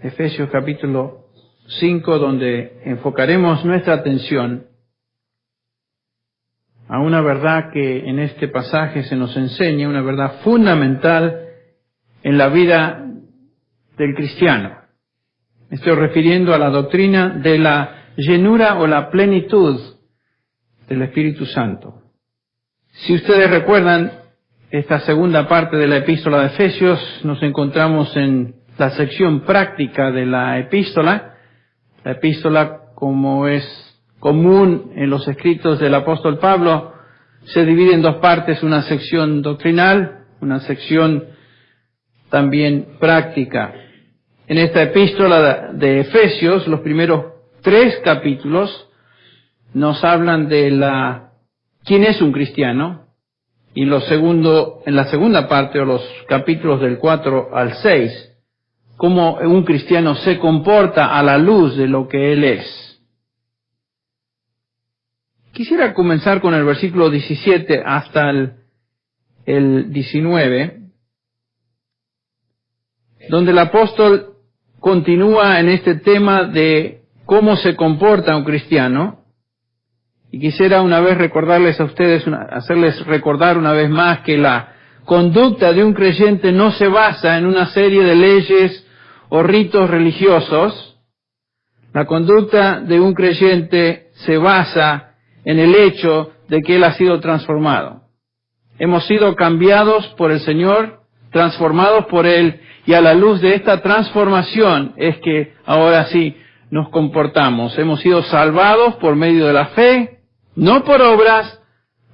Efesios capítulo 5, donde enfocaremos nuestra atención a una verdad que en este pasaje se nos enseña, una verdad fundamental en la vida del cristiano. Me estoy refiriendo a la doctrina de la llenura o la plenitud del Espíritu Santo. Si ustedes recuerdan esta segunda parte de la epístola de Efesios, nos encontramos en la sección práctica de la epístola. La epístola, como es común en los escritos del apóstol Pablo, se divide en dos partes, una sección doctrinal, una sección también práctica. En esta epístola de Efesios, los primeros 3 capítulos nos hablan de quién es un cristiano, y en la segunda parte, o los capítulos del 4 al 6, cómo un cristiano se comporta a la luz de lo que él es. Quisiera comenzar con el versículo 17 hasta el 19, donde el apóstol continúa en este tema de cómo se comporta un cristiano, y quisiera una vez recordarles a ustedes, hacerles recordar una vez más que la conducta de un creyente no se basa en una serie de leyes o ritos religiosos. La conducta de un creyente se basa en el hecho de que él ha sido transformado. Hemos sido cambiados por el Señor, transformados por Él, y a la luz de esta transformación es que ahora sí nos comportamos. Hemos sido salvados por medio de la fe, no por obras,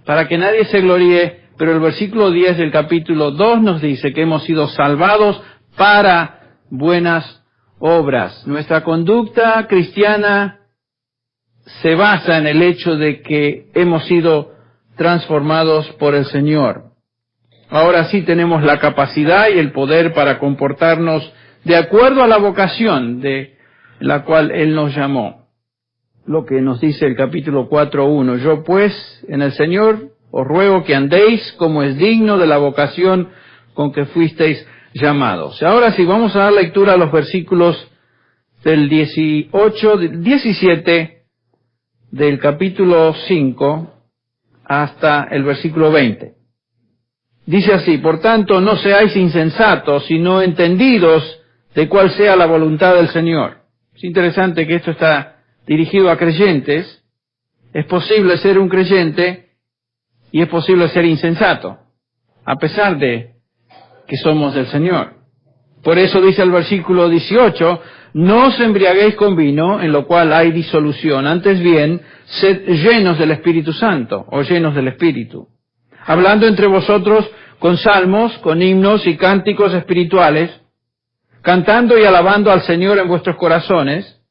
para que nadie se gloríe, pero el versículo 10 del capítulo 2 nos dice que hemos sido salvados para buenas obras. Nuestra conducta cristiana se basa en el hecho de que hemos sido transformados por el Señor. Ahora sí tenemos la capacidad y el poder para comportarnos de acuerdo a la vocación de la cual Él nos llamó. Lo que nos dice el capítulo 4:1. Yo pues, en el Señor, os ruego que andéis como es digno de la vocación con que fuisteis llamados. Ahora sí, vamos a dar lectura a los versículos del 17 del capítulo 5 hasta el versículo 20. Dice así: por tanto, no seáis insensatos, sino entendidos de cuál sea la voluntad del Señor. Es interesante que esto está dirigido a creyentes. Es posible ser un creyente y es posible ser insensato, a pesar de que somos del Señor. Por eso dice el versículo 18, no os embriaguéis con vino, en lo cual hay disolución, antes bien, sed llenos del Espíritu Santo, o llenos del Espíritu, hablando entre vosotros con salmos, con himnos y cánticos espirituales, cantando y alabando al Señor en vuestros corazones,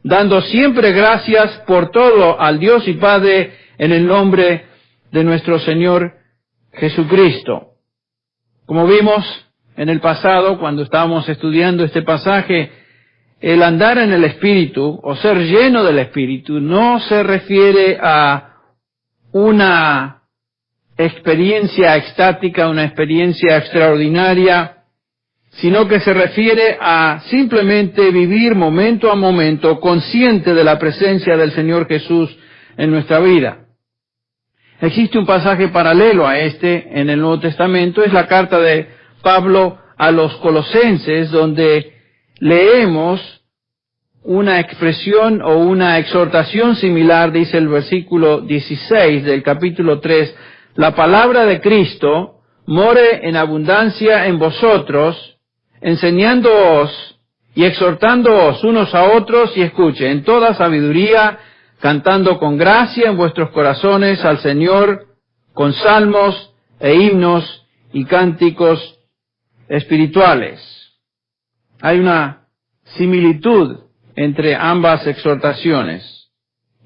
dando siempre gracias por todo al Dios y Padre en el nombre de nuestro Señor Jesucristo. Como vimos en el pasado, cuando estábamos estudiando este pasaje, el andar en el Espíritu, o ser lleno del Espíritu, no se refiere a una experiencia extática, una experiencia extraordinaria, sino que se refiere a simplemente vivir momento a momento consciente de la presencia del Señor Jesús en nuestra vida. Existe un pasaje paralelo a este en el Nuevo Testamento, es la carta de Pablo a los Colosenses, donde leemos una expresión o una exhortación similar. Dice el versículo 16 del capítulo 3, la palabra de Cristo more en abundancia en vosotros, enseñándoos y exhortándoos unos a otros, y escuche, en toda sabiduría, cantando con gracia en vuestros corazones al Señor, con salmos e himnos y cánticos espirituales. Hay una similitud entre ambas exhortaciones.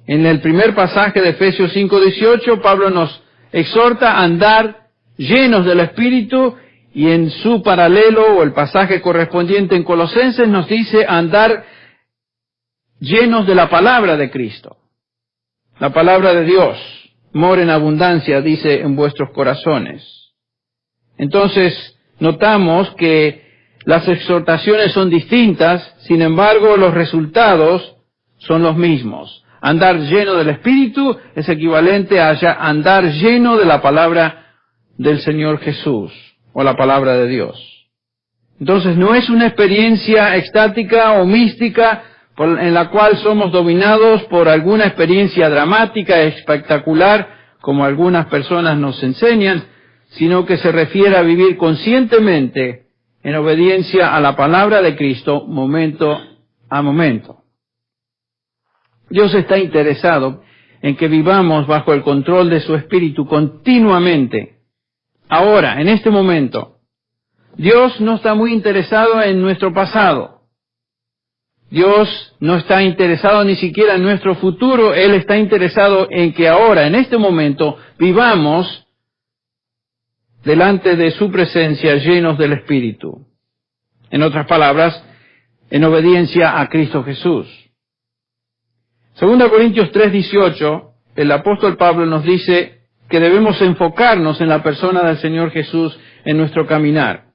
En el primer pasaje de Efesios 5:18, Pablo nos exhorta a andar llenos del Espíritu, y en su paralelo, o el pasaje correspondiente en Colosenses, nos dice andar llenos de la palabra de Cristo. La palabra de Dios mora en abundancia, dice, en vuestros corazones. Entonces, notamos que Las exhortaciones son distintas, sin embargo, los resultados son los mismos. Andar lleno del Espíritu es equivalente a andar lleno de la palabra del Señor Jesús, o la palabra de Dios. Entonces, no es una experiencia extática o mística en la cual somos dominados por alguna experiencia dramática, espectacular, como algunas personas nos enseñan, sino que se refiere a vivir conscientemente en obediencia a la palabra de Cristo, momento a momento. Dios está interesado en que vivamos bajo el control de su Espíritu continuamente. Ahora, en este momento, Dios no está muy interesado en nuestro pasado. Dios no está interesado ni siquiera en nuestro futuro. Él está interesado en que ahora, en este momento, vivamos delante de su presencia llenos del Espíritu. En otras palabras, en obediencia a Cristo Jesús. 2 Corintios 3:18, el apóstol Pablo nos dice que debemos enfocarnos en la persona del Señor Jesús en nuestro caminar.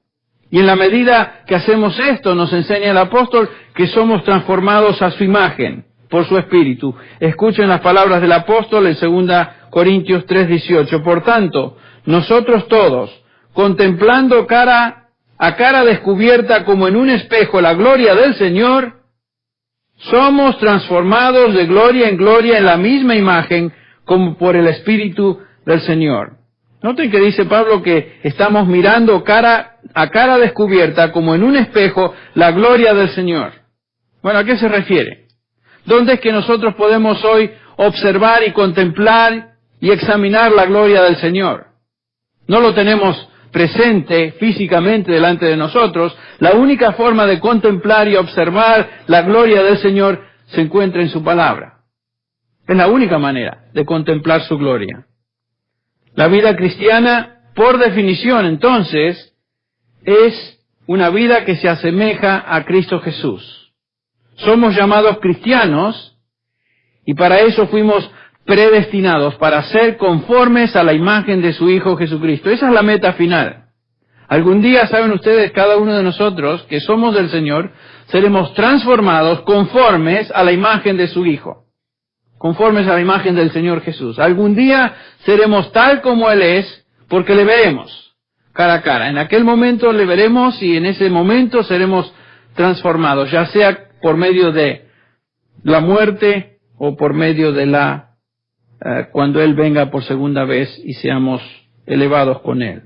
Y en la medida que hacemos esto, nos enseña el apóstol que somos transformados a su imagen por su Espíritu. Escuchen las palabras del apóstol en 2 Corintios 3:18. Por tanto, nosotros todos, contemplando cara a cara descubierta como en un espejo la gloria del Señor, somos transformados de gloria en gloria en la misma imagen como por el Espíritu del Señor. Noten que dice Pablo que estamos mirando cara a cara descubierta como en un espejo la gloria del Señor. Bueno, ¿a qué se refiere? ¿Dónde es que nosotros podemos hoy observar y contemplar y examinar la gloria del Señor? No lo tenemos presente físicamente delante de nosotros. La única forma de contemplar y observar la gloria del Señor se encuentra en su palabra. Es la única manera de contemplar su gloria. La vida cristiana, por definición, entonces, es una vida que se asemeja a Cristo Jesús. Somos llamados cristianos y para eso fuimos predestinados, para ser conformes a la imagen de su Hijo Jesucristo. Esa es la meta final. Algún día, saben ustedes, cada uno de nosotros, que somos del Señor, seremos transformados conformes a la imagen de su Hijo. Conformes a la imagen del Señor Jesús. Algún día seremos tal como Él es, porque le veremos cara a cara. En aquel momento le veremos y en ese momento seremos transformados, ya sea por medio de la muerte o por medio de cuando Él venga por segunda vez y seamos elevados con Él.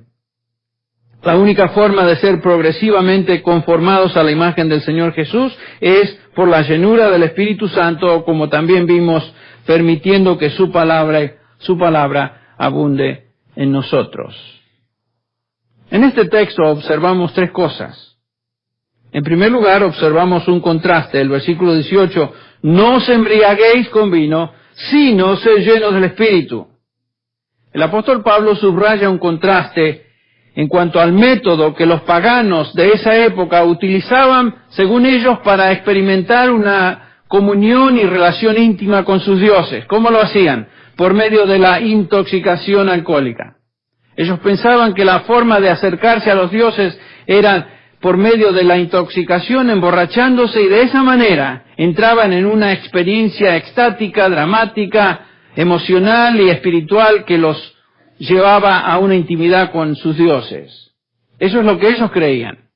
La única forma de ser progresivamente conformados a la imagen del Señor Jesús es por la llenura del Espíritu Santo, como también vimos, permitiendo que su palabra abunde en nosotros. En este texto observamos tres cosas. En primer lugar, observamos un contraste. El versículo 18, no os embriaguéis con vino, sino sed llenos del Espíritu. El apóstol Pablo subraya un contraste en cuanto al método que los paganos de esa época utilizaban, según ellos, para experimentar una comunión y relación íntima con sus dioses. ¿Cómo lo hacían? Por medio de la intoxicación alcohólica. Ellos pensaban que la forma de acercarse a los dioses era por medio de la intoxicación, emborrachándose, y de esa manera entraban en una experiencia extática, dramática, emocional y espiritual que los llevaba a una intimidad con sus dioses. Eso es lo que ellos creían.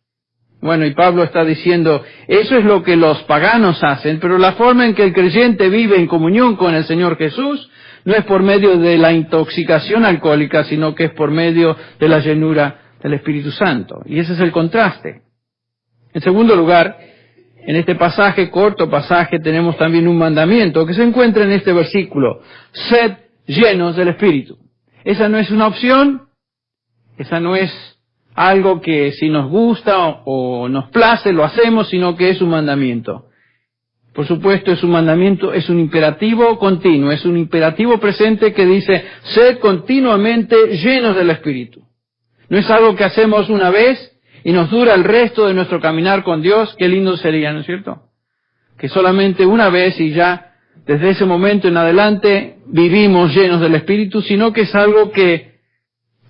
Bueno, y Pablo está diciendo, eso es lo que los paganos hacen, pero la forma en que el creyente vive en comunión con el Señor Jesús no es por medio de la intoxicación alcohólica, sino que es por medio de la llenura del Espíritu Santo. Y ese es el contraste. En segundo lugar, en este corto pasaje, tenemos también un mandamiento que se encuentra en este versículo. Sed llenos del Espíritu. Esa no es una opción, esa no es algo que si nos gusta o nos place lo hacemos, sino que es un mandamiento. Por supuesto, es un mandamiento, es un imperativo continuo, es un imperativo presente que dice, sed continuamente llenos del Espíritu. No es algo que hacemos una vez y nos dura el resto de nuestro caminar con Dios. Qué lindo sería, ¿no es cierto? Que solamente una vez y ya desde ese momento en adelante vivimos llenos del Espíritu, sino que es algo que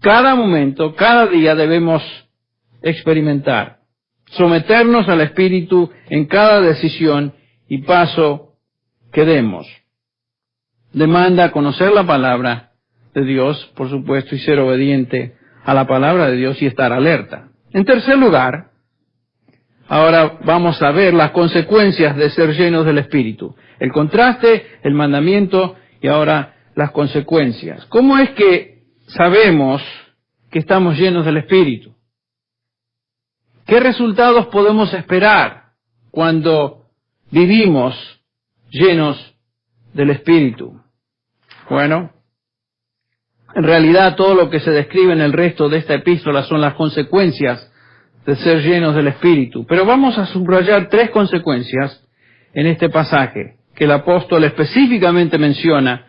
cada momento, cada día debemos experimentar. someternos al Espíritu en cada decisión y paso que demos. Demanda conocer la palabra de Dios, por supuesto, y ser obediente a la palabra de Dios y estar alerta. En tercer lugar, ahora vamos a ver las consecuencias de ser llenos del Espíritu. El contraste, el mandamiento y ahora las consecuencias. ¿Cómo es que sabemos que estamos llenos del Espíritu? ¿Qué resultados podemos esperar cuando vivimos llenos del Espíritu? Bueno, en realidad todo lo que se describe en el resto de esta epístola son las consecuencias de ser llenos del Espíritu. Pero vamos a subrayar 3 consecuencias en este pasaje que el apóstol específicamente menciona.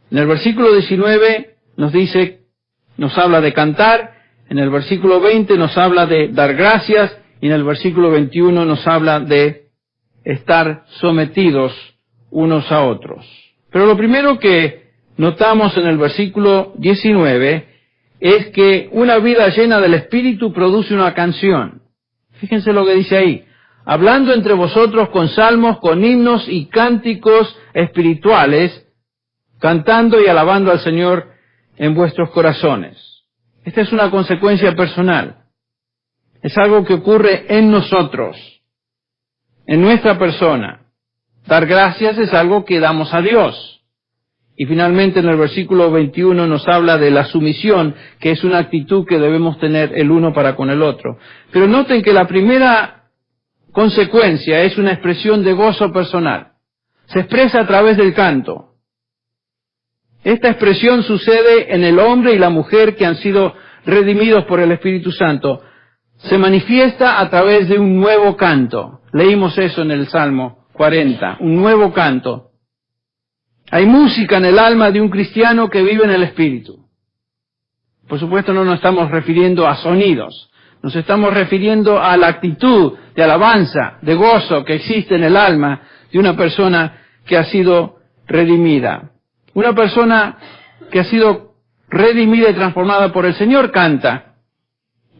En el versículo 19 nos habla de cantar, en el versículo 20 nos habla de dar gracias, y en el versículo 21 nos habla de estar sometidos unos a otros. Pero lo primero que notamos en el versículo 19 es que una vida llena del Espíritu produce una canción. Fíjense lo que dice ahí. Hablando entre vosotros con salmos, con himnos y cánticos espirituales, cantando y alabando al Señor en vuestros corazones. Esta es una consecuencia personal. Es algo que ocurre en nosotros, en nuestra persona. Dar gracias es algo que damos a Dios. Y finalmente en el versículo 21 nos habla de la sumisión, que es una actitud que debemos tener el uno para con el otro. Pero noten que la primera consecuencia es una expresión de gozo personal. Se expresa a través del canto. Esta expresión sucede en el hombre y la mujer que han sido redimidos por el Espíritu Santo. Se manifiesta a través de un nuevo canto. Leímos eso en el Salmo 40, un nuevo canto. Hay música en el alma de un cristiano que vive en el Espíritu. Por supuesto no nos estamos refiriendo a sonidos, nos estamos refiriendo a la actitud de alabanza, de gozo que existe en el alma de una persona que ha sido redimida. Una persona que ha sido redimida y transformada por el Señor canta.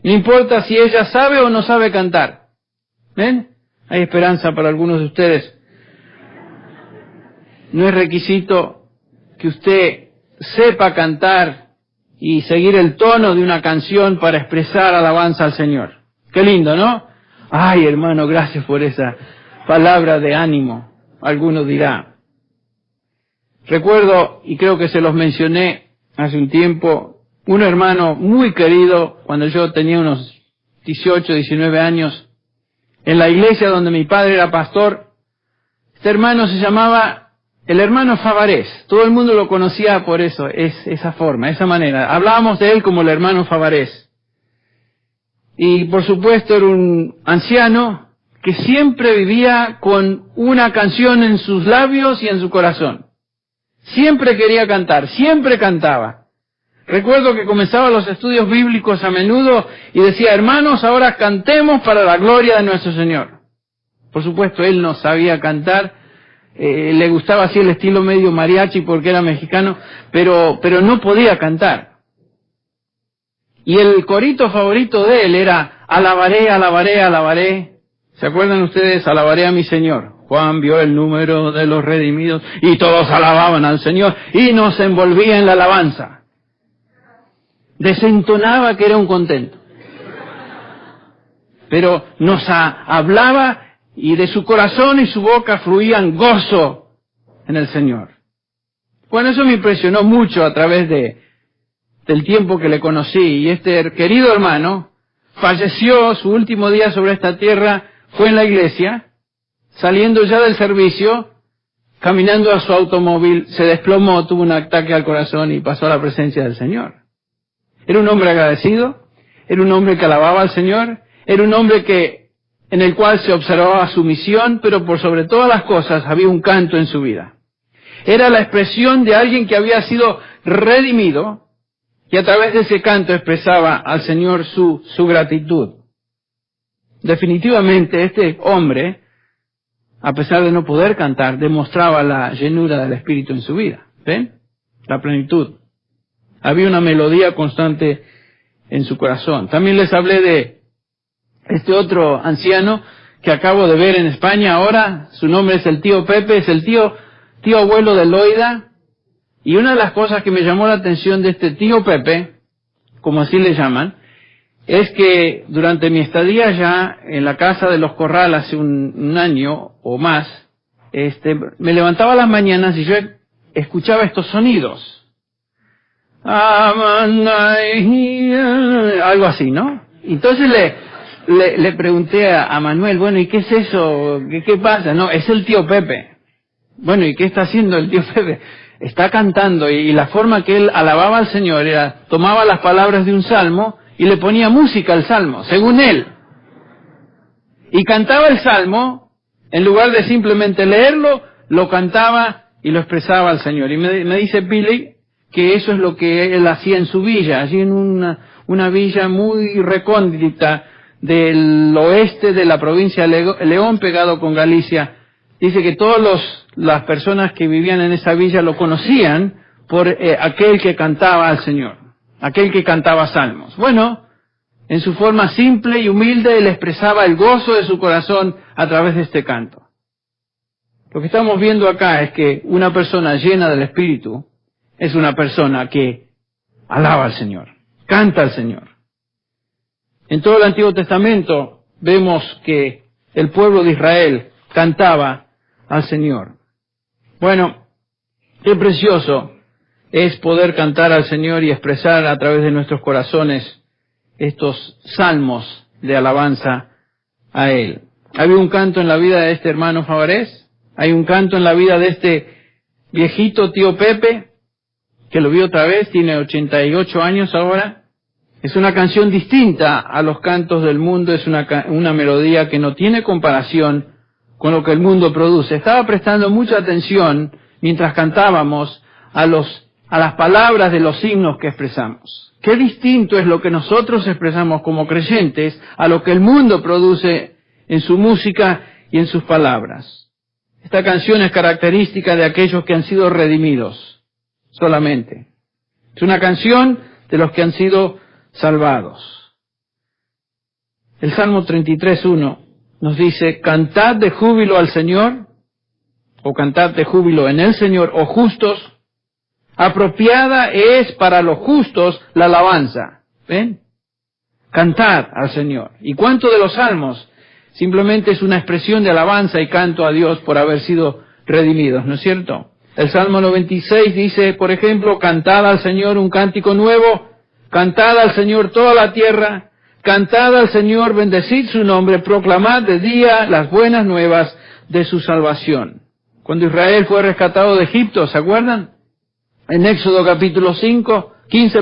No importa si ella sabe o no sabe cantar. ¿Ven? Hay esperanza para algunos de ustedes. No es requisito que usted sepa cantar y seguir el tono de una canción para expresar alabanza al Señor. Qué lindo, ¿no? Ay, hermano, gracias por esa palabra de ánimo. Alguno dirá. Recuerdo, y creo que se los mencioné hace un tiempo, un hermano muy querido, cuando yo tenía unos 18, 19 años, en la iglesia donde mi padre era pastor. Este hermano se llamaba el hermano Favarés. Todo el mundo lo conocía por eso, esa forma, esa manera. Hablábamos de él como el hermano Favarés. Y por supuesto era un anciano que siempre vivía con una canción en sus labios y en su corazón. Siempre quería cantar, siempre cantaba. Recuerdo que comenzaba los estudios bíblicos a menudo y decía, hermanos, ahora cantemos para la gloria de nuestro Señor. Por supuesto, él no sabía cantar, le gustaba así el estilo medio mariachi porque era mexicano, pero no podía cantar. Y el corito favorito de él era, alabaré, alabaré, alabaré. ¿Se acuerdan ustedes? Alabaré a mi Señor. Juan vio el número de los redimidos y todos alababan al Señor y nos envolvía en la alabanza. Desentonaba que era un contento. Pero nos hablaba y de su corazón y su boca fluían gozo en el Señor. Bueno, eso me impresionó mucho a través del tiempo que le conocí. Y este querido hermano falleció, su último día sobre esta tierra fue en la iglesia, saliendo ya del servicio, caminando a su automóvil, se desplomó, tuvo un ataque al corazón y pasó a la presencia del Señor. Era un hombre agradecido, era un hombre que alababa al Señor, era un hombre en el cual se observaba su misión, pero por sobre todas las cosas había un canto en su vida. Era la expresión de alguien que había sido redimido y a través de ese canto expresaba al Señor su gratitud. Definitivamente este hombre, a pesar de no poder cantar, demostraba la llenura del Espíritu en su vida. ¿Ven? La plenitud. Había una melodía constante en su corazón. También les hablé de Este otro anciano que acabo de ver en España ahora, su nombre es el tío Pepe, es el tío abuelo de Loida, y una de las cosas que me llamó la atención de este tío Pepe, como así le llaman, es que durante mi estadía ya en la casa de los Corral hace un año o más, me levantaba a las mañanas y yo escuchaba estos sonidos. Algo así, ¿no? Entonces le pregunté a Manuel, bueno, ¿y qué es eso? ¿Qué pasa? No, es el tío Pepe. Bueno, ¿y qué está haciendo el tío Pepe? Está cantando, y la forma que él alababa al Señor era, tomaba las palabras de un salmo y le ponía música al salmo, según él. Y cantaba el salmo, en lugar de simplemente leerlo, lo cantaba y lo expresaba al Señor. Y me dice Billy que eso es lo que él hacía en su villa, allí en una villa muy recóndita del oeste de la provincia de León, pegado con Galicia. Dice que todas las personas que vivían en esa villa lo conocían por aquel que cantaba al Señor, aquel que cantaba salmos. Bueno, en su forma simple y humilde, él expresaba el gozo de su corazón a través de este canto. Lo que estamos viendo acá es que una persona llena del Espíritu es una persona que alaba al Señor, canta al Señor. En todo el Antiguo Testamento vemos que el pueblo de Israel cantaba al Señor. Bueno, qué precioso es poder cantar al Señor y expresar a través de nuestros corazones estos salmos de alabanza a Él. Había un canto en la vida de este hermano Favarés, hay un canto en la vida de este viejito tío Pepe, que lo vi otra vez, tiene 88 años ahora. Es una canción distinta a los cantos del mundo, es una melodía que no tiene comparación con lo que el mundo produce. Estaba prestando mucha atención mientras cantábamos a las palabras de los himnos que expresamos. Qué distinto es lo que nosotros expresamos como creyentes a lo que el mundo produce en su música y en sus palabras. Esta canción es característica de aquellos que han sido redimidos solamente. Es una canción de los que han sido salvados. El Salmo 33:1 nos dice, cantad de júbilo al Señor, o cantad de júbilo en el Señor, oh justos, apropiada es para los justos la alabanza. ¿Ven? Cantad al Señor. ¿Y cuánto de los salmos? Simplemente es una expresión de alabanza y canto a Dios por haber sido redimidos, ¿no es cierto? El Salmo 96 dice, por ejemplo, cantad al Señor un cántico nuevo, cantad al Señor toda la tierra, cantad al Señor, bendecid su nombre, proclamad de día las buenas nuevas de su salvación. Cuando Israel fue rescatado de Egipto, ¿se acuerdan? En Éxodo capítulo 15,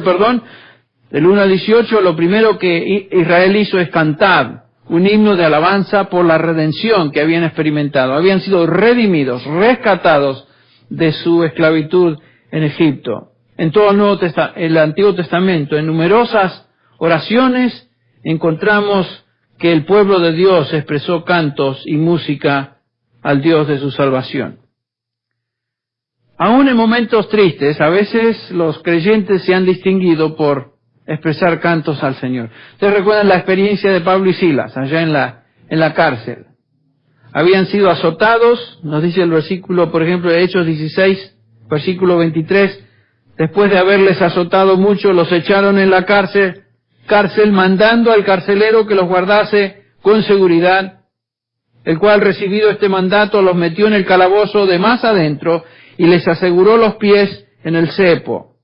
del 1 al 18, lo primero que Israel hizo es cantar un himno de alabanza por la redención que habían experimentado. Habían sido redimidos, rescatados de su esclavitud en Egipto. En todo el Antiguo Testamento, en numerosas oraciones, encontramos que el pueblo de Dios expresó cantos y música al Dios de su salvación. Aún en momentos tristes, a veces los creyentes se han distinguido por expresar cantos al Señor. Ustedes recuerdan la experiencia de Pablo y Silas, allá en la cárcel. Habían sido azotados, nos dice el versículo, por ejemplo, de Hechos 16, versículo 23, después de haberles azotado mucho, los echaron en la cárcel, mandando al carcelero que los guardase con seguridad, el cual, recibido este mandato, los metió en el calabozo de más adentro y les aseguró los pies en el cepo,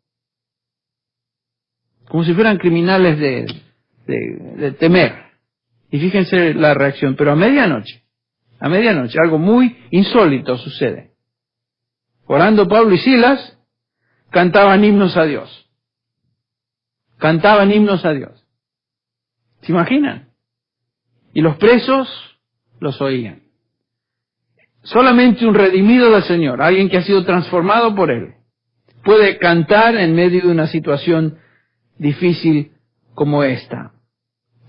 como si fueran criminales de temer. Y fíjense la reacción, pero a medianoche, algo muy insólito sucede. Orando Pablo y Silas, cantaban himnos a Dios. ¿Se imaginan? Y los presos los oían. Solamente un redimido del Señor, alguien que ha sido transformado por Él, puede cantar en medio de una situación difícil como esta.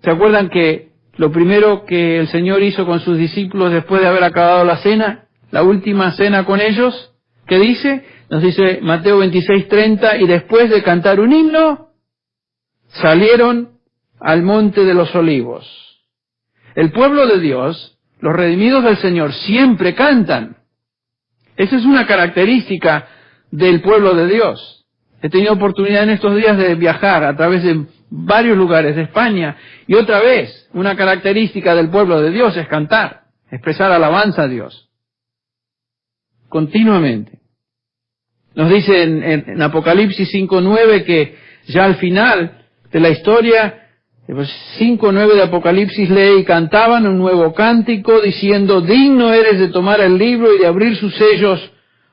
¿Se acuerdan que lo primero que el Señor hizo con sus discípulos después de haber acabado la cena, la última cena con ellos? ¿Qué dice? Nos dice Mateo 26:30, y después de cantar un himno, salieron al monte de los olivos. el pueblo de Dios, los redimidos del Señor, siempre cantan. Esa es una característica del pueblo de Dios. He tenido oportunidad en estos días de viajar a través de varios lugares de España, y otra vez, una característica del pueblo de Dios es cantar, expresar alabanza a Dios. Continuamente. Nos dice en Apocalipsis 5:9 que ya al final de la historia, 5:9 de Apocalipsis lee: y cantaban un nuevo cántico diciendo: digno eres de tomar el libro y de abrir sus sellos,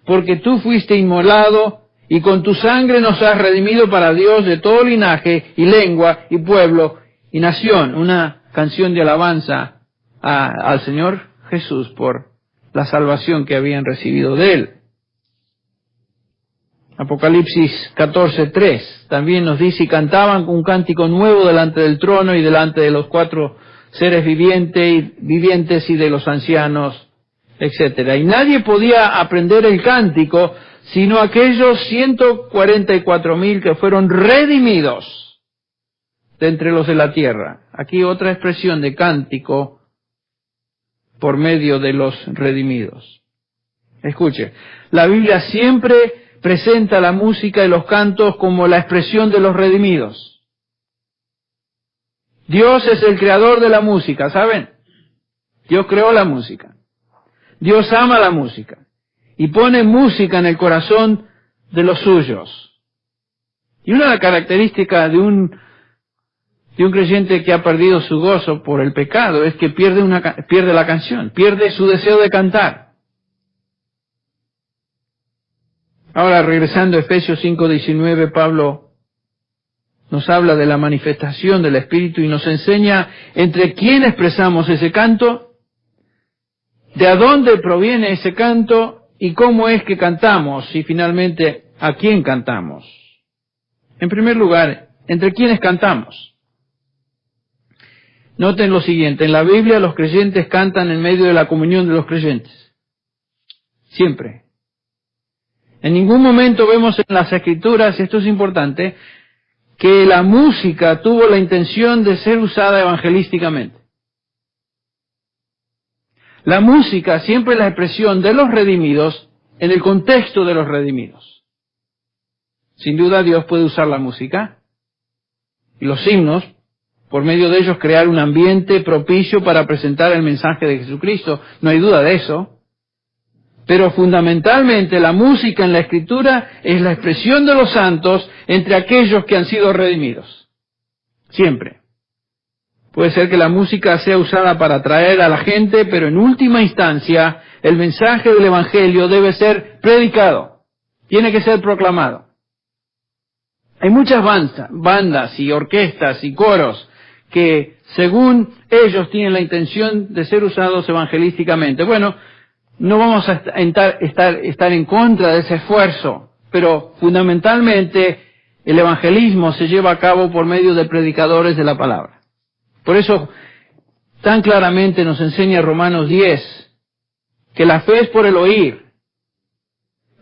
porque tú fuiste inmolado y con tu sangre nos has redimido para Dios de todo linaje y lengua y pueblo y nación. Una canción de alabanza al Señor Jesús por la salvación que habían recibido de Él. Apocalipsis 14:3 también nos dice: y cantaban un cántico nuevo delante del trono y delante de los 4 seres vivientes y de los ancianos, etc. Y nadie podía aprender el cántico sino aquellos 144,000 que fueron redimidos de entre los de la tierra. Aquí otra expresión de cántico por medio de los redimidos. Escuche, la Biblia siempre presenta la música y los cantos como la expresión de los redimidos. Dios es el creador de la música, ¿saben? Dios creó la música. Dios ama la música y pone música en el corazón de los suyos. Y una característica de un creyente que ha perdido su gozo por el pecado es que pierde la canción, pierde su deseo de cantar. Ahora, regresando a Efesios 5:19, Pablo nos habla de la manifestación del Espíritu y nos enseña entre quién expresamos ese canto, de a dónde proviene ese canto y cómo es que cantamos y finalmente a quién cantamos. En primer lugar, ¿entre quiénes cantamos? Noten lo siguiente: en la Biblia los creyentes cantan en medio de la comunión de los creyentes. Siempre. En ningún momento vemos en las Escrituras, esto es importante, que la música tuvo la intención de ser usada evangelísticamente. La música siempre es la expresión de los redimidos en el contexto de los redimidos. Sin duda Dios puede usar la música y los himnos, por medio de ellos crear un ambiente propicio para presentar el mensaje de Jesucristo. No hay duda de eso. Pero fundamentalmente la música en la Escritura es la expresión de los santos entre aquellos que han sido redimidos. Siempre. Puede ser que la música sea usada para atraer a la gente, pero en última instancia el mensaje del Evangelio debe ser predicado. Tiene que ser proclamado. Hay muchas bandas y orquestas y coros que, según ellos, tienen la intención de ser usados evangelísticamente. Bueno, no vamos a estar en contra de ese esfuerzo, pero fundamentalmente el evangelismo se lleva a cabo por medio de predicadores de la palabra. Por eso, tan claramente nos enseña Romanos 10, que la fe es por el oír,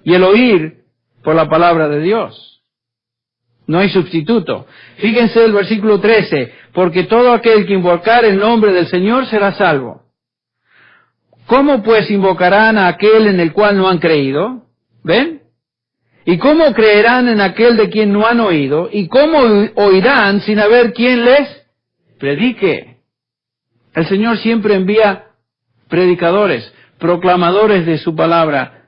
y el oír por la palabra de Dios. No hay sustituto. Fíjense el versículo 13, porque todo aquel que invocar el nombre del Señor será salvo. ¿Cómo pues invocarán a aquel en el cual no han creído? ¿Ven? ¿Y cómo creerán en aquel de quien no han oído? ¿Y cómo oirán sin haber quien les predique? El Señor siempre envía predicadores, proclamadores de su palabra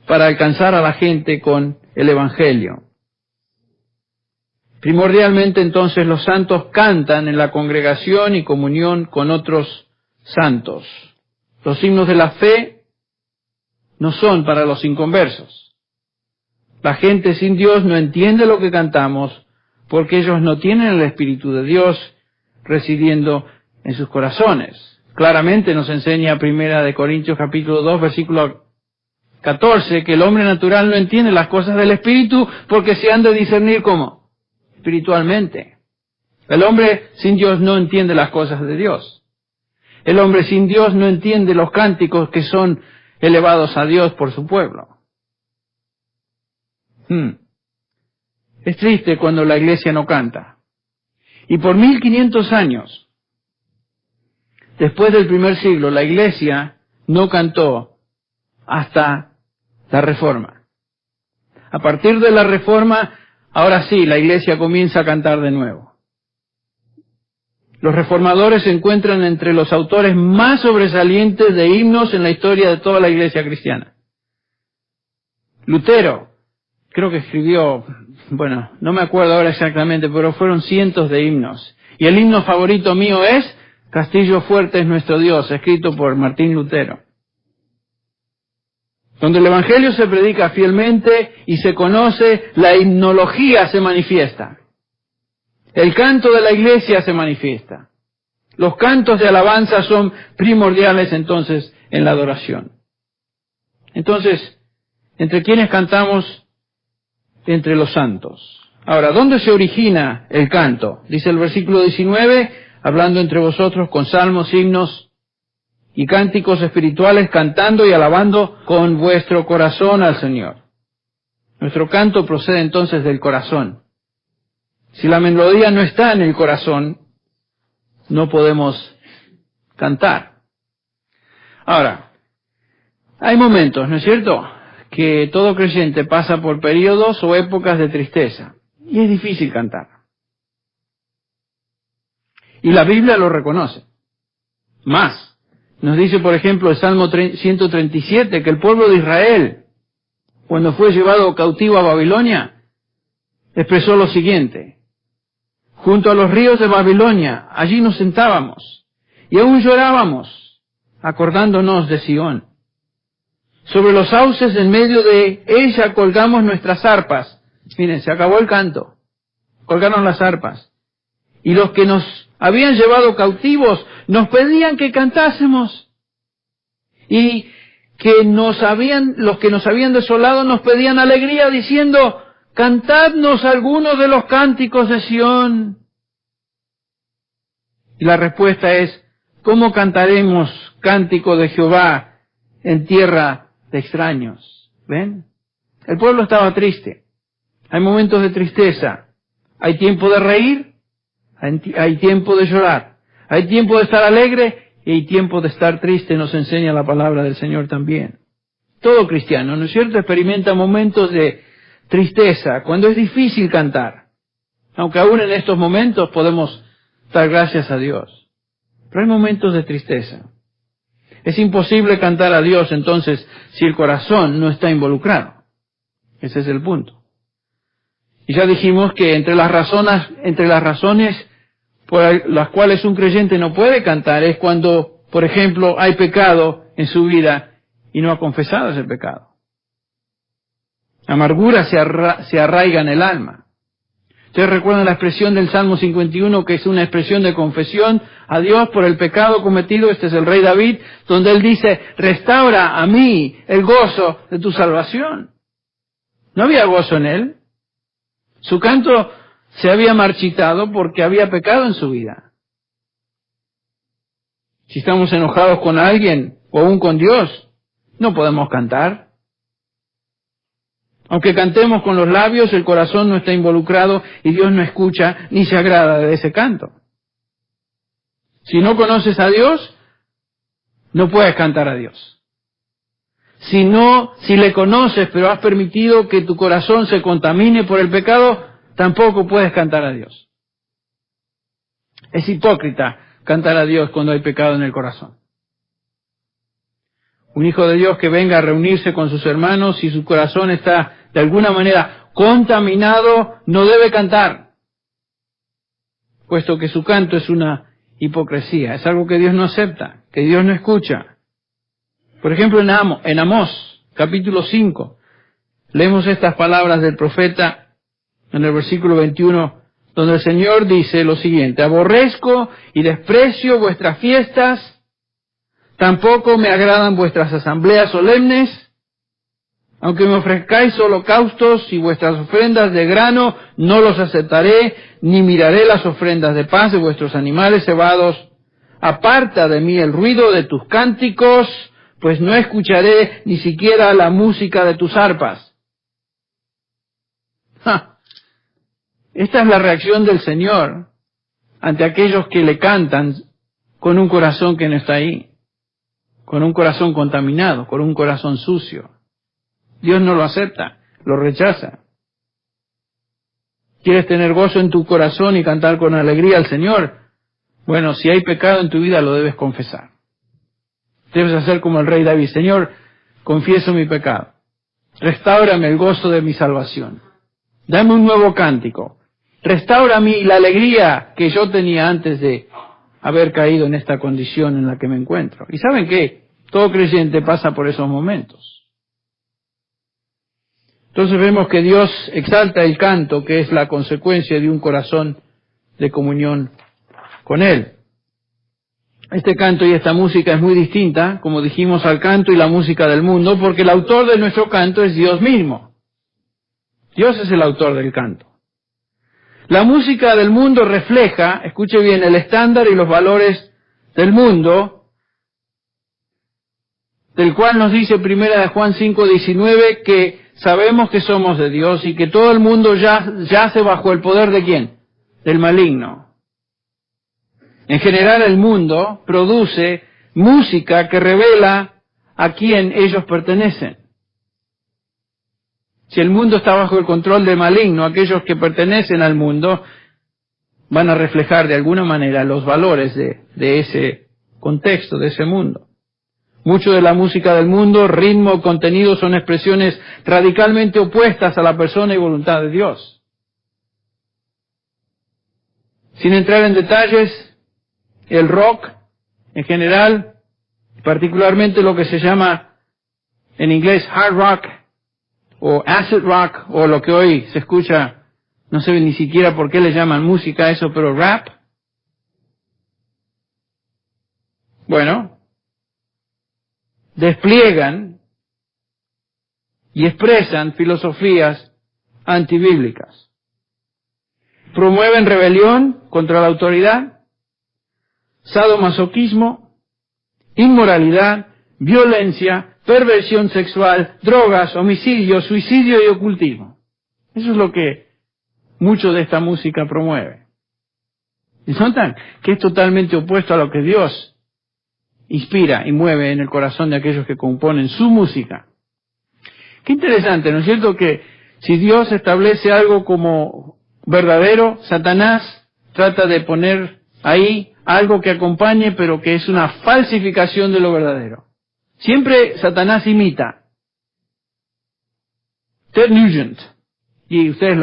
para alcanzar a la gente con el Evangelio. Primordialmente entonces los santos cantan en la congregación y comunión con otros santos. Los himnos de la fe no son para los inconversos. La gente sin Dios no entiende lo que cantamos porque ellos no tienen el Espíritu de Dios residiendo en sus corazones. Claramente nos enseña 1 Corintios capítulo 2, versículo 14, que el hombre natural no entiende las cosas del Espíritu porque se han de discernir ¿cómo? Espiritualmente. El hombre sin Dios no entiende las cosas de Dios. El hombre sin Dios no entiende los cánticos que son elevados a Dios por su pueblo. Es triste cuando la iglesia no canta. Y por 1500 años, después del primer siglo, la Iglesia no cantó hasta la Reforma. A partir de la Reforma, ahora sí, la Iglesia comienza a cantar de nuevo. Los reformadores se encuentran entre los autores más sobresalientes de himnos en la historia de toda la Iglesia cristiana. Lutero, creo que escribió, bueno, no me acuerdo ahora exactamente, pero fueron cientos de himnos. Y el himno favorito mío es Castillo fuerte es nuestro Dios, escrito por Martín Lutero. Donde el Evangelio se predica fielmente y se conoce, la himnología se manifiesta. El canto de la Iglesia se manifiesta. Los cantos de alabanza son primordiales entonces en la adoración. Entonces, ¿entre quiénes cantamos? Entre los santos. Ahora, ¿dónde se origina el canto? Dice el versículo 19, hablando entre vosotros con salmos, himnos y cánticos espirituales, cantando y alabando con vuestro corazón al Señor. Nuestro canto procede entonces del corazón. Si la melodía no está en el corazón, no podemos cantar. Ahora, hay momentos, ¿no es cierto?, que todo creyente pasa por periodos o épocas de tristeza, y es difícil cantar. Y la Biblia lo reconoce. Más, nos dice, por ejemplo, el Salmo 137, que el pueblo de Israel, cuando fue llevado cautivo a Babilonia, expresó lo siguiente: junto a los ríos de Babilonia, allí nos sentábamos, y aún llorábamos, acordándonos de Sión. Sobre los sauces en medio de ella colgamos nuestras arpas. Miren, se acabó el canto. Colgaron las arpas. Y los que nos habían llevado cautivos nos pedían que cantásemos. Y los que nos habían desolado nos pedían alegría diciendo: cantadnos algunos de los cánticos de Sión. Y la respuesta es: ¿cómo cantaremos cántico de Jehová en tierra de extraños? ¿Ven? El pueblo estaba triste. Hay momentos de tristeza. Hay tiempo de reír, hay tiempo de llorar. Hay tiempo de estar alegre y hay tiempo de estar triste, nos enseña la palabra del Señor también. Todo cristiano, ¿no es cierto?, experimenta momentos de tristeza, cuando es difícil cantar. Aunque aún en estos momentos podemos dar gracias a Dios. Pero hay momentos de tristeza. Es imposible cantar a Dios entonces si el corazón no está involucrado. Ese es el punto. Y ya dijimos que entre las razones por las cuales un creyente no puede cantar es cuando, por ejemplo, hay pecado en su vida y no ha confesado ese pecado. Amargura se arraiga en el alma. Ustedes recuerdan la expresión del Salmo 51, que es una expresión de confesión a Dios por el pecado cometido. Este es el rey David, donde él dice: restaura a mí el gozo de tu salvación. No había gozo en él. Su canto se había marchitado porque había pecado en su vida. Si estamos enojados con alguien o aún con Dios, no podemos cantar. Aunque cantemos con los labios, el corazón no está involucrado y Dios no escucha ni se agrada de ese canto. Si no conoces a Dios, no puedes cantar a Dios. Si le conoces pero has permitido que tu corazón se contamine por el pecado, tampoco puedes cantar a Dios. Es hipócrita cantar a Dios cuando hay pecado en el corazón. Un hijo de Dios que venga a reunirse con sus hermanos y su corazón está de alguna manera contaminado, no debe cantar, puesto que su canto es una hipocresía, es algo que Dios no acepta, que Dios no escucha. Por ejemplo, en Amós, capítulo 5, leemos estas palabras del profeta en el versículo 21, donde el Señor dice lo siguiente: aborrezco y desprecio vuestras fiestas, tampoco me agradan vuestras asambleas solemnes. Aunque me ofrezcáis holocaustos y vuestras ofrendas de grano, no los aceptaré, ni miraré las ofrendas de paz de vuestros animales cebados. Aparta de mí el ruido de tus cánticos, pues no escucharé ni siquiera la música de tus arpas. Esta es la reacción del Señor ante aquellos que le cantan con un corazón que no está ahí, con un corazón contaminado, con un corazón sucio. Dios no lo acepta, lo rechaza. ¿Quieres tener gozo en tu corazón y cantar con alegría al Señor? Bueno, si hay pecado en tu vida, lo debes confesar. Debes hacer como el rey David: Señor, confieso mi pecado. Restáurame el gozo de mi salvación. Dame un nuevo cántico. Restaura a mí la alegría que yo tenía antes de haber caído en esta condición en la que me encuentro. ¿Y saben qué? Todo creyente pasa por esos momentos. Entonces vemos que Dios exalta el canto, que es la consecuencia de un corazón de comunión con Él. Este canto y esta música es muy distinta, como dijimos, al canto y la música del mundo, porque el autor de nuestro canto es Dios mismo. Dios es el autor del canto. La música del mundo refleja, escuche bien, el estándar y los valores del mundo, del cual nos dice 1 Juan 5:19 que sabemos que somos de Dios y que todo el mundo yace bajo el poder ¿de quién? Del maligno. En general, el mundo produce música que revela a quién ellos pertenecen. Si el mundo está bajo el control del maligno, aquellos que pertenecen al mundo van a reflejar de alguna manera los valores de ese contexto, de ese mundo. Mucho de la música del mundo, ritmo, contenido, son expresiones radicalmente opuestas a la persona y voluntad de Dios. Sin entrar en detalles, el rock, en general, particularmente lo que se llama en inglés hard rock o acid rock, o lo que hoy se escucha, no sé ni siquiera por qué le llaman música a eso, pero rap. Bueno, despliegan y expresan filosofías antibíblicas. Promueven rebelión contra la autoridad, sadomasoquismo, inmoralidad, violencia, perversión sexual, drogas, homicidio, suicidio y ocultismo. Eso es lo que mucho de esta música promueve. ¿Y notan que es totalmente opuesto a lo que Dios inspira y mueve en el corazón de aquellos que componen su música? Qué interesante, ¿no es cierto?, que si Dios establece algo como verdadero, Satanás trata de poner ahí algo que acompañe, pero que es una falsificación de lo verdadero. Siempre Satanás imita. Ted Nugent, y ustedes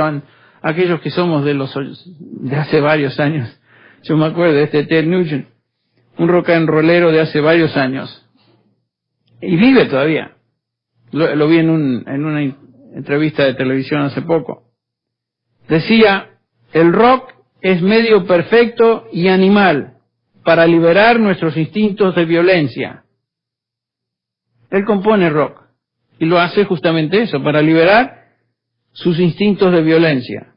aquellos que somos de hace varios años, yo me acuerdo de este Ted Nugent, un rock and rollero de hace varios años, y vive todavía. Lo vi en una entrevista de televisión hace poco. Decía: el rock es medio perfecto y animal para liberar nuestros instintos de violencia. Él compone rock y lo hace justamente eso, para liberar sus instintos de violencia.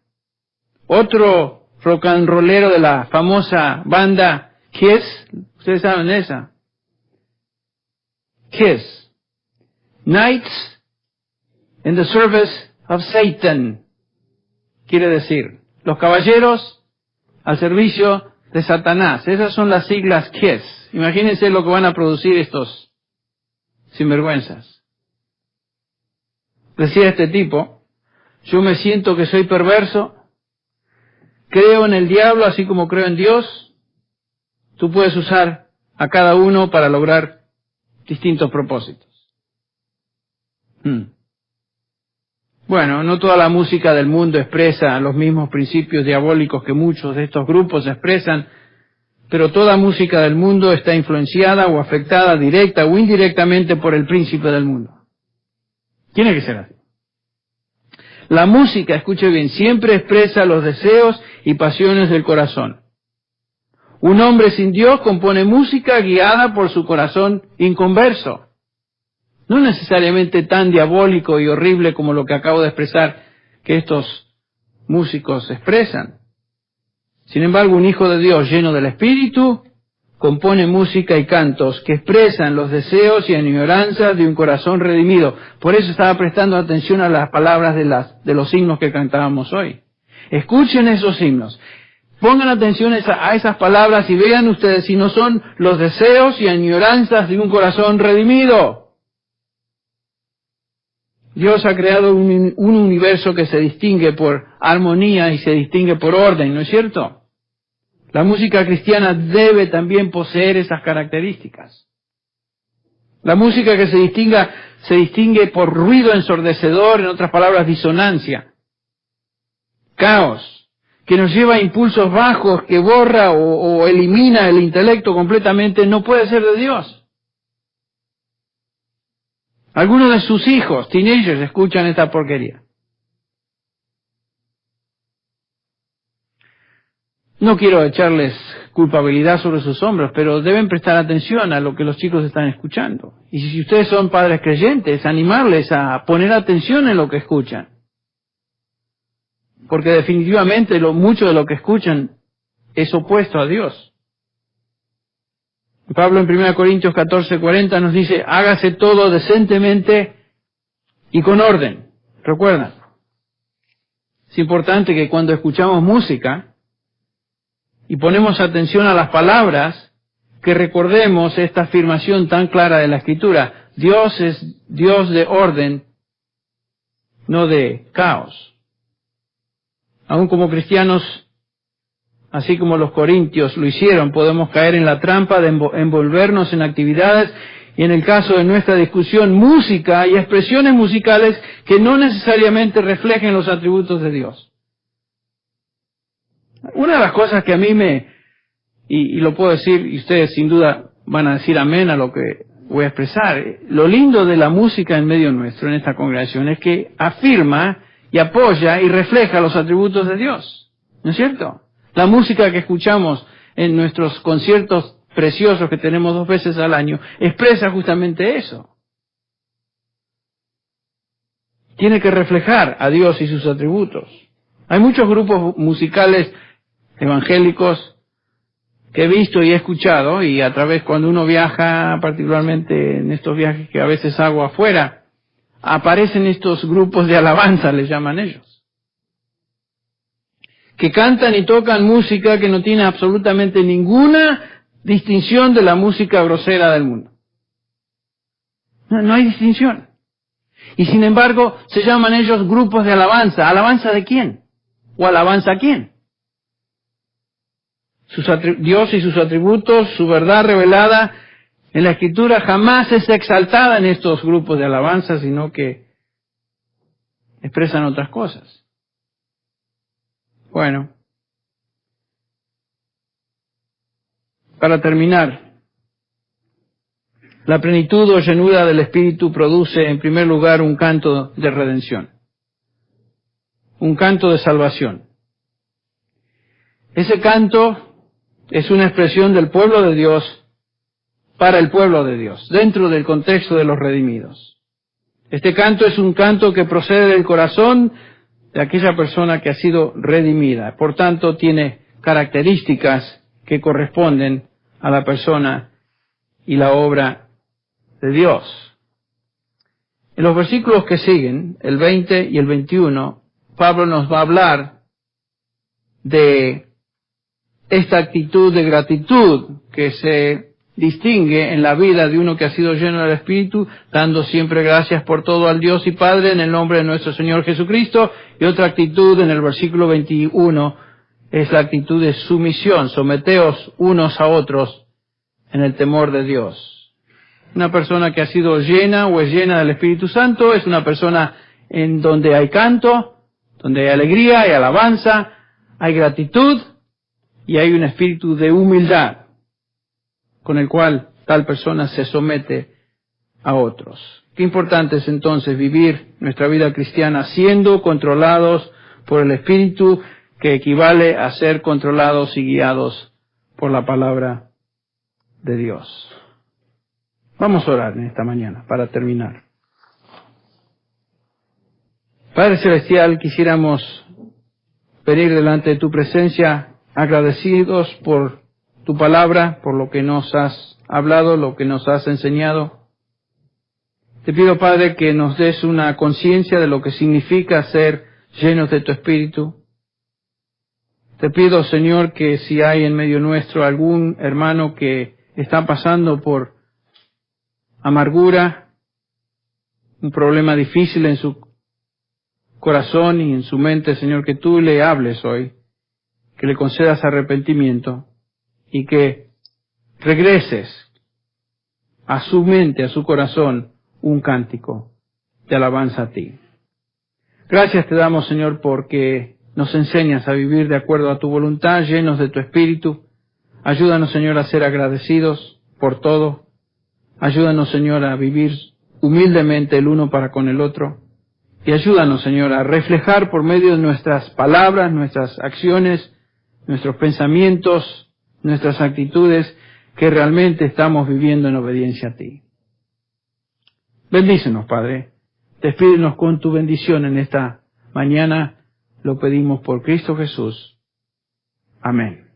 Otro rock and rollero de la famosa banda Kiss, ustedes saben de esa. Kiss. Knights in the service of Satan. Quiere decir, los caballeros al servicio de Satanás. Esas son las siglas KISS. Imagínense lo que van a producir estos sinvergüenzas. Decía este tipo: yo me siento que soy perverso, creo en el diablo así como creo en Dios. Tú puedes usar a cada uno para lograr distintos propósitos. Bueno, no toda la música del mundo expresa los mismos principios diabólicos que muchos de estos grupos expresan, pero toda música del mundo está influenciada o afectada directa o indirectamente por el príncipe del mundo. Tiene que ser así. La música, escuche bien, siempre expresa los deseos y pasiones del corazón. Un hombre sin Dios compone música guiada por su corazón inconverso. No necesariamente tan diabólico y horrible como lo que acabo de expresar que estos músicos expresan. Sin embargo, un hijo de Dios lleno del Espíritu compone música y cantos que expresan los deseos y añoranzas de un corazón redimido. Por eso estaba prestando atención a las palabras de los himnos que cantábamos hoy. Escuchen esos himnos. Pongan atención a esas palabras y vean ustedes si no son los deseos y añoranzas de un corazón redimido. Dios ha creado un universo que se distingue por armonía y se distingue por orden, ¿no es cierto? La música cristiana debe también poseer esas características. La música que se distingue por ruido ensordecedor, en otras palabras, disonancia, caos, que nos lleva a impulsos bajos, que borra o elimina el intelecto completamente, no puede ser de Dios. Algunos de sus hijos, teenagers, escuchan esta porquería. No quiero echarles culpabilidad sobre sus hombros, pero deben prestar atención a lo que los chicos están escuchando. Y si ustedes son padres creyentes, animarles a poner atención en lo que escuchan. Porque definitivamente mucho de lo que escuchan es opuesto a Dios. Pablo en 1 Corintios 14:40 nos dice, hágase todo decentemente y con orden. Recuerdan, es importante que cuando escuchamos música y ponemos atención a las palabras, que recordemos esta afirmación tan clara de la Escritura. Dios es Dios de orden, no de caos. Aún como cristianos, así como los corintios lo hicieron, podemos caer en la trampa de envolvernos en actividades y, en el caso de nuestra discusión, música y expresiones musicales que no necesariamente reflejen los atributos de Dios. Una de las cosas que a mí y lo puedo decir, y ustedes sin duda van a decir amén a lo que voy a expresar, lo lindo de la música en medio nuestro, en esta congregación, es que afirma y apoya y refleja los atributos de Dios. ¿No es cierto? La música que escuchamos en nuestros conciertos preciosos que tenemos 2 veces al año expresa justamente eso. Tiene que reflejar a Dios y sus atributos. Hay muchos grupos musicales evangélicos que he visto y he escuchado, y a través cuando uno viaja, particularmente en estos viajes que a veces hago afuera, aparecen estos grupos de alabanza, les llaman ellos, que cantan y tocan música que no tiene absolutamente ninguna distinción de la música grosera del mundo. No hay distinción. Y sin embargo, se llaman ellos grupos de alabanza. ¿Alabanza de quién? ¿O alabanza a quién? Dios y sus atributos, su verdad revelada en la Escritura jamás es exaltada en estos grupos de alabanza, sino que expresan otras cosas. Bueno, para terminar, la plenitud o llenura del Espíritu produce en primer lugar un canto de redención, un canto de salvación. Ese canto es una expresión del pueblo de Dios para el pueblo de Dios, dentro del contexto de los redimidos. Este canto es un canto que procede del corazón de aquella persona que ha sido redimida. Por tanto, tiene características que corresponden a la persona y la obra de Dios. En los versículos que siguen, el 20 y el 21, Pablo nos va a hablar de esta actitud de gratitud que se distingue en la vida de uno que ha sido lleno del Espíritu, dando siempre gracias por todo al Dios y Padre en el nombre de nuestro Señor Jesucristo. Y otra actitud en el versículo 21 es la actitud de sumisión. Someteos unos a otros en el temor de Dios. Una persona que ha sido llena o es llena del Espíritu Santo es una persona en donde hay canto, donde hay alegría, hay alabanza, hay gratitud y hay un espíritu de humildad con el cual tal persona se somete a otros. Qué importante es entonces vivir nuestra vida cristiana siendo controlados por el Espíritu, que equivale a ser controlados y guiados por la palabra de Dios. Vamos a orar en esta mañana para terminar. Padre Celestial, quisiéramos venir delante de tu presencia agradecidos por tu palabra, por lo que nos has hablado, lo que nos has enseñado. Te pido, Padre, que nos des una conciencia de lo que significa ser llenos de tu Espíritu. Te pido, Señor, que si hay en medio nuestro algún hermano que está pasando por amargura, un problema difícil en su corazón y en su mente, Señor, que tú le hables hoy, que le concedas arrepentimiento y que regreses a su mente, a su corazón, un cántico de alabanza a ti. Gracias te damos, Señor, porque nos enseñas a vivir de acuerdo a tu voluntad, llenos de tu Espíritu. Ayúdanos, Señor, a ser agradecidos por todo. Ayúdanos, Señor, a vivir humildemente el uno para con el otro. Y ayúdanos, Señor, a reflejar por medio de nuestras palabras, nuestras acciones, nuestros pensamientos, nuestras actitudes, que realmente estamos viviendo en obediencia a ti. Bendícenos, Padre. Despídenos con tu bendición en esta mañana. Lo pedimos por Cristo Jesús. Amén.